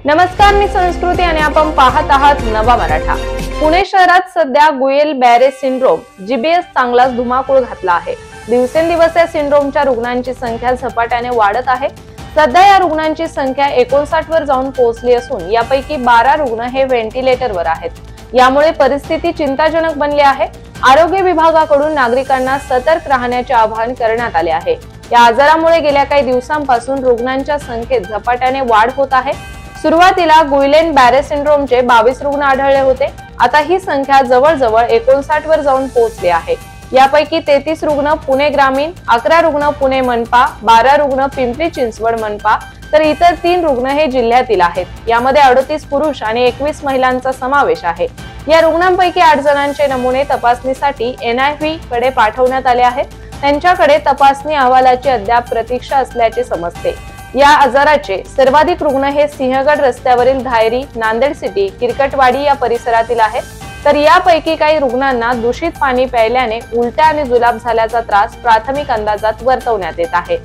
नमस्कार, मी संस्कृती आणि आपण पाहत आहात नवा मराठा। पुणे शहरात सध्या गुयेल बॅरे सिंड्रोम जीबीएस चांगलाच धुमाकूळ घातला आहे। दिवसेंदिवस या सिंड्रोमच्या रुग्णांची संख्या झपाट्याने वाढत आहे। सध्या या रुग्णांची संख्या 59 वर जाऊन पोहोचली असून यापैकी 12 रुग्ण हे व्हेंटिलेटरवर आहेत। यामुळे परिस्थिती चिंताजनक बनली आहे। आरोग्य विभागाकडून नागरिकांना सतर्क राहण्याचे आवाहन करण्यात आले आहे। या आजारामुळे गेल्या काही दिवसांपासून रुग्णांच्या संख्येत झपाट्याने वाढ होत आहे। सुरुवातीला गुयलेन बॅरे सिंड्रोमचे 22 रुग्ण आढळले होते। आता ही संख्या जवळजवळ 59 वर जाऊन पोहोचली आहे। यापैकी 33 रुग्ण पुणे ग्रामीण, 11 रुग्ण पुणे मनपा, 12 रुग्ण पिंपरी चिंचवड मनपा, तर इतर 3 रुग्ण हे जिल्ह्यातील आहेत। यामध्ये 38 पुरुष आणि 21 महिलांचा समावेश आहे। या रुग्णांपैकी 8 जणांचे नमुने तपासणीसाठी NIV कडे पाठवण्यात आले आहेत। त्यांच्याकडे तपासणी अहवालाची अद्याप प्रतीक्षा असल्याचे समजते। या आजाराचे सर्वाधिक रुग्ण हे सिंहगड रस्त्यावरील धायरी, नांदेड सिटी, किरकटवाडी या परिसरातील आहेत। तर यापैकी काही रुग्णांना दूषित पाणी प्यायल्याने उलट्या आणि जुलाब झाल्याचा त्रास प्राथमिक अंदाजात वर्तवण्यात येत आहे।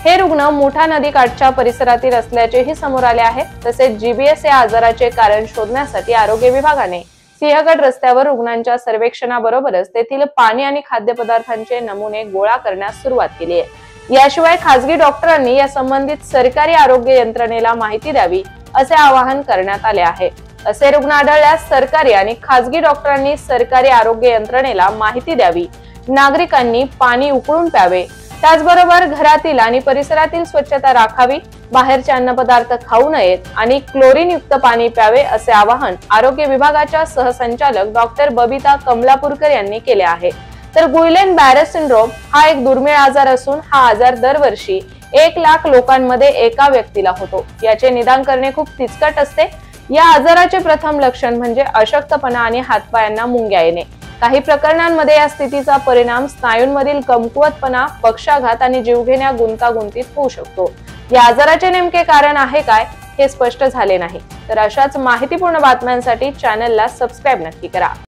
हे रुग्ण मुठा नदी काठच्या परिसरातील असल्याचेही समोर आले आहे। तसेच जीबीएस या आजाराचे कारण शोधण्यासाठी आरोग्य विभागाने सिंहगड रस्त्यावर रुग्णांच्या सर्वेक्षणाबरोबरच तेथील पाणी आणि खाद्यपदार्थांचे नमुने गोळा करण्यास सुरुवात केली आहे। याशिवाय खासगी डॉक्टरांनी या संबंधित सरकारी आरोग्य यंत्रणेला माहिती द्यावी असे आवाहन करण्यात आले आहे। असे रुग्ण आढळल्यास सरकारी आणि खासगी डॉक्टरांनी सरकारी आरोग्य यंत्रणेला माहिती द्यावी। नागरिकांनी पाणी उकळून प्यावे, त्याचबरोबर घरातील आणि परिसरातील स्वच्छता राखावी, बाहेरचे अन्नपदार्थ खाऊ नयेत आणि क्लोरीन युक्त पाणी प्यावे असे आवाहन आरोग्य विभागाच्या सहसंचालक डॉक्टर बबिता कमलापूरकर यांनी केले आहे। तर गुयलेन बॅरे सिंड्रोम हा एक दुर्मिळ आजार असून हा आजार दरवर्षी 1 लाख लोकांमध्ये एका व्यक्तीला होतो। याचे निदान करणे खूप किचकट असते। या आजाराचे प्रथम लक्षण म्हणजे अशक्तपणा आणि हातपायांना मुंग्या येणे। काही प्रकरणांमध्ये या स्थितीचा परिणाम स्नायूंमधील कमकुवतपणा, पक्षाघात आणि जीवघेण्या गुंतागुंतीत होऊ शकतो। या आजाराचे नेमके कारण आहे काय हे स्पष्ट झाले नाही। तर अशाच माहितीपूर्ण बातम्यांसाठी चॅनलला सबस्क्राइब नक्की करा।